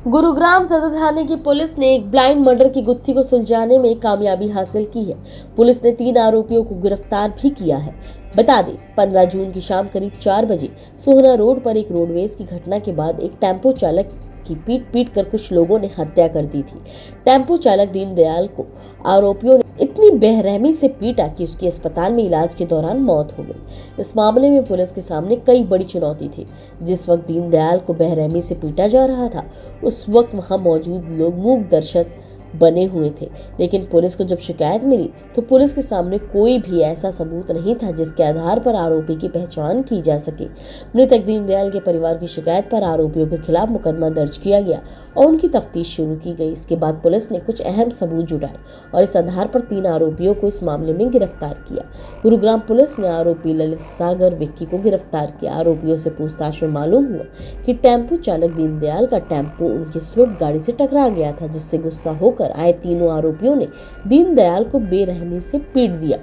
गुरुग्राम सदर थाने की पुलिस ने एक ब्लाइंड मर्डर की गुत्थी को सुलझाने में कामयाबी हासिल की है। पुलिस ने 3 आरोपियों को गिरफ्तार भी किया है। बता दें, 15 जून की शाम करीब 4 बजे सोहना रोड पर एक रोडवेज की घटना के बाद एक टेम्पो चालक की पीट कर कुछ लोगों ने हत्या कर दी थी। टेम्पो चालक दीनदयाल को आरोपियों ने इतनी बेरहमी से पीटा कि उसकी अस्पताल में इलाज के दौरान मौत हो गई। इस मामले में पुलिस के सामने कई बड़ी चुनौती थी। जिस वक्त दीनदयाल को बेरहमी से पीटा जा रहा था, उस वक्त वहां मौजूद लोग मूक दर्शक बने हुए थे। लेकिन पुलिस को जब शिकायत मिली तो पुलिस के सामने कोई भी ऐसा सबूत नहीं था जिसके आधार पर आरोपी की पहचान की जा सके। मृतक दीनदयाल के परिवार की शिकायत पर आरोपियों के खिलाफ मुकदमा दर्ज किया गया और उनकी तफ्तीश शुरू की गई। इसके बाद पुलिस ने कुछ अहम सबूत जुटाए और इस आधार पर 3 आरोपियों को इस मामले में गिरफ्तार किया। गुरुग्राम पुलिस ने आरोपी ललित सागर विक्की को गिरफ्तार किया। आरोपियों से पूछताछ में मालूम हुआ कि टेम्पो चालक दीनदयाल का टेम्पो उनकी स्विफ्ट गाड़ी से टकरा गया था, जिससे गुस्सा होकर आए तीनों आरोपियों ने दीनदयाल को बेरहमी से पीट दिया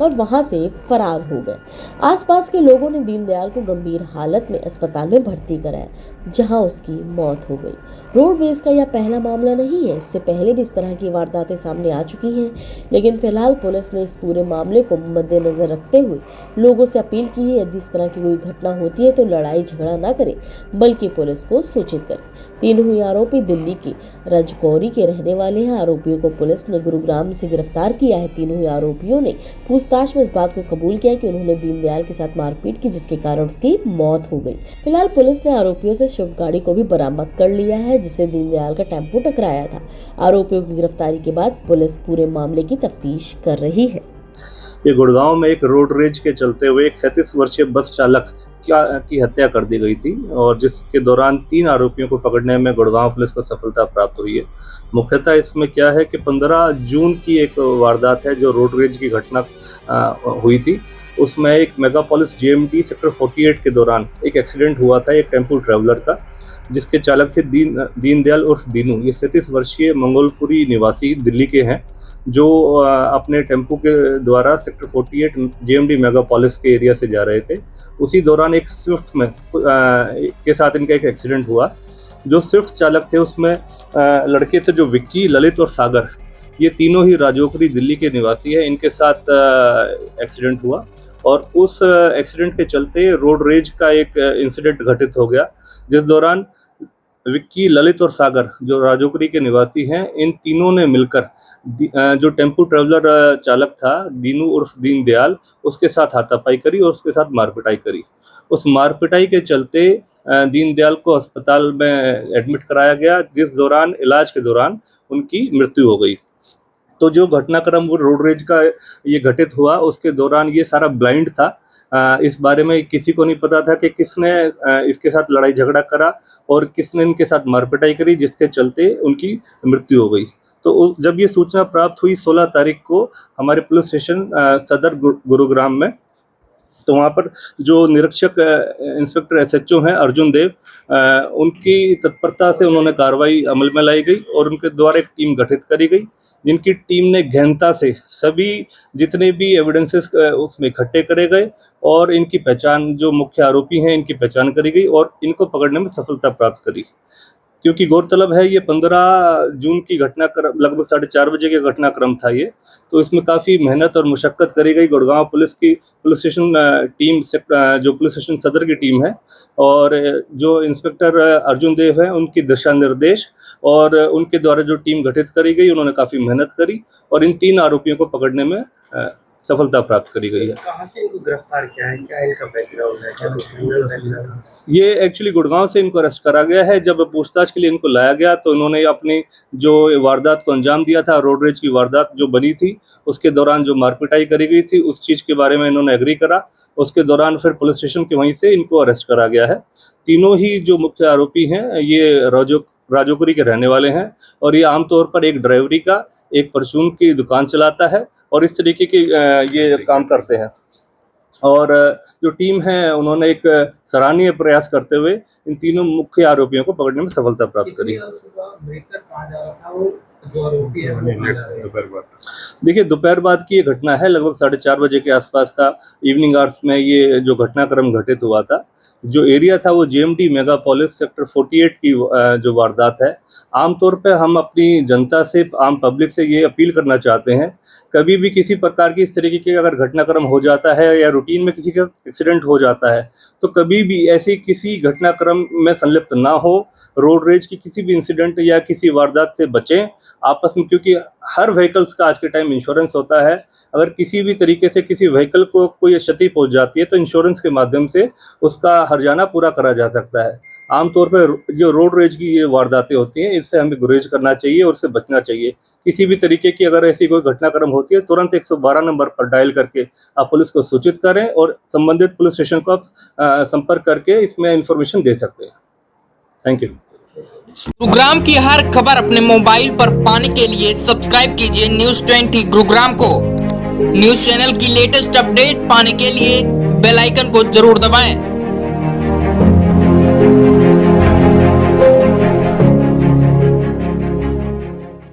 और वहां से फरार हो गए। आसपास के लोगों ने दीनदयाल को गंभीर हालत में अस्पताल में भर्ती कराया, जहां उसकी मौत हो गई। रोडवेज का यह पहला मामला नहीं है, इससे पहले भी इस तरह की वारदातें सामने आ चुकी हैं। लेकिन फिलहाल पुलिस ने इस पूरे मामले को मद्देनजर रखते हुए लोगों से अपील की है, यदि इस तरह की कोई घटना होती है तो लड़ाई झगड़ा न करें, बल्कि पुलिस को सूचित करें। तीनों ही आरोपी दिल्ली के रजौरी के रहने वाले हैं। आरोपियों को पुलिस ने गुरुग्राम से गिरफ्तार किया है। तीनों ही आरोपियों ने पूछताछ में इस बात को कबूल किया कि उन्होंने दीनदयाल के साथ मारपीट की, जिसके कारण उसकी मौत हो गई। फिलहाल पुलिस ने आरोपियों से स्विफ्ट गाड़ी को भी बरामद कर लिया है, जिससे दीनदयाल का टेम्पो टकराया था। आरोपियों की गिरफ्तारी के बाद पुलिस पूरे मामले की तफ्तीश कर रही है। ये गुड़गांव में एक रोड रेज के चलते हुए एक 37 वर्षीय बस चालक की हत्या कर दी गई थी और जिसके दौरान 3 आरोपियों को पकड़ने में गुड़गांव पुलिस को सफलता प्राप्त हुई है। मुख्यतः इसमें क्या है कि 15 जून की एक वारदात है जो रोड रेज की घटना हुई थी। उसमें एक मेगापोलिस जीएमडी सेक्टर 48 के दौरान एक एक्सीडेंट हुआ था एक टेम्पो ट्रैवलर का, जिसके चालक थे दीनदयाल उर्फ दीनू। ये 37 वर्षीय मंगोलपुरी निवासी दिल्ली के हैं, जो अपने टेम्पो के द्वारा सेक्टर 48 जीएमडी मेगापोलिस के एरिया से जा रहे थे। उसी दौरान एक स्विफ्ट में के साथ इनका एक एक्सीडेंट हुआ। जो स्विफ्ट चालक थे उसमें लड़के थे जो विक्की, ललित और सागर, ये तीनों ही राजौरी दिल्ली के निवासी हैं। इनके साथ एक्सीडेंट हुआ और उस एक्सीडेंट के चलते रोड रेज का एक इंसिडेंट घटित हो गया, जिस दौरान विक्की, ललित और सागर जो राजौरी के निवासी हैं, इन तीनों ने मिलकर जो टेम्पो ट्रैवलर चालक था दीनू उर्फ दीनदयाल, उसके साथ हाथापाई करी और उसके साथ मारपिटाई करी। उस मारपिटाई के चलते दीनदयाल को अस्पताल में एडमिट कराया गया, जिस दौरान इलाज के दौरान उनकी मृत्यु हो गई। तो जो घटनाक्रम वो रोड रेज का ये घटित हुआ, उसके दौरान ये सारा ब्लाइंड था। इस बारे में किसी को नहीं पता था कि किसने इसके साथ लड़ाई झगड़ा करा और किसने इनके साथ मारपिटाई करी, जिसके चलते उनकी मृत्यु हो गई। तो जब ये सूचना प्राप्त हुई 16 तारीख को हमारे पुलिस स्टेशन सदर गुरुग्राम में, तो वहाँ पर जो निरीक्षक इंस्पेक्टर एसएचओ हैं अर्जुन देव, उनकी तत्परता से उन्होंने कार्रवाई अमल में लाई गई और उनके द्वारा एक टीम गठित करी गई, जिनकी टीम ने गहनता से सभी जितने भी एविडेंसेस उसमें इकट्ठे करे गए और इनकी पहचान, जो मुख्य आरोपी हैं इनकी पहचान करी गई और इनको पकड़ने में सफलता प्राप्त करी। क्योंकि गौरतलब है ये 15 जून की घटनाक्रम लगभग 4:30 बजे का घटनाक्रम था ये, तो इसमें काफ़ी मेहनत और मुशक्कत करी गई। गुड़गांव पुलिस की पुलिस स्टेशन टीम से जो पुलिस स्टेशन सदर की टीम है और जो इंस्पेक्टर अर्जुन देव हैं उनकी दिशा निर्देश और उनके द्वारा जो टीम गठित करी गई, उन्होंने काफ़ी मेहनत करी और इन 3 आरोपियों को पकड़ने में सफलता प्राप्त करी गई है। कहाँ से इनको गिरफ्तार किया है, क्या इनका बैकग्राउंड है, क्या कुछ? ये एक्चुअली गुड़गांव से इनको अरेस्ट करा गया है। जब पूछताछ के लिए इनको लाया गया तो इन्होंने अपनी जो वारदात को अंजाम दिया था, रोड रेज की वारदात जो बनी थी, उसके दौरान जो मारपिटाई करी गई थी, उस चीज़ के बारे में इन्होंने एग्री करा। उसके दौरान फिर पुलिस स्टेशन के वहीं से इनको अरेस्ट करा गया है। तीनों ही जो मुख्य आरोपी हैं ये राजौरी के रहने वाले हैं और ये आमतौर पर एक ड्राइवरी का, एक परचून की दुकान चलाता है और इस तरीके के ये काम करते हैं। और जो टीम है उन्होंने एक सराहनीय प्रयास करते हुए इन तीनों मुख्य आरोपियों को पकड़ने में सफलता प्राप्त करी। सुबह ब्रेकर कहाँ जा रहा था, वो जो आरोपी है वो दोपहर बाद देखिए, दोपहर बाद की ये घटना है, लगभग 4:30 बजे के आसपास का इवनिंग आवर्स में ये जो घटनाक्रम घटित हुआ था। जो एरिया था वो जेएमटी मेगापोलिस सेक्टर 48 की जो वारदात है। आमतौर पे हम अपनी जनता से, आम पब्लिक से ये अपील करना चाहते हैं, कभी भी किसी प्रकार की इस तरीके की अगर घटनाक्रम हो जाता है या रूटीन में किसी का एक्सीडेंट हो जाता है, तो कभी भी ऐसी किसी घटनाक्रम में संलिप्त ना हो, रोड रेज की किसी भी इंसिडेंट या किसी वारदात से बचें आपस में, क्योंकि हर व्हीकल्स का आज के टाइम इंश्योरेंस होता है। अगर किसी भी तरीके से किसी व्हीकल को कोई क्षति पहुंच जाती है तो इंश्योरेंस के माध्यम से उसका हर्जाना पूरा करा जा सकता है। आमतौर पर जो रोड रेज की ये वारदातें होती हैं, इससे हमें गुरेज करना चाहिए और इससे बचना चाहिए। किसी भी तरीके की अगर ऐसी कोई घटनाक्रम होती है, तुरंत 112 नंबर पर डायल करके आप पुलिस को सूचित करें और संबंधित पुलिस स्टेशन को आप संपर्क करके इसमें इंफॉर्मेशन दे सकते हैं। Thank you. गुरुग्राम की हर खबर अपने मोबाइल पर पाने के लिए सब्सक्राइब कीजिए न्यूज़ 20 गुरुग्राम को। न्यूज़ चैनल की लेटेस्ट अपडेट पाने के लिए बेल आइकन को जरूर दबाएं।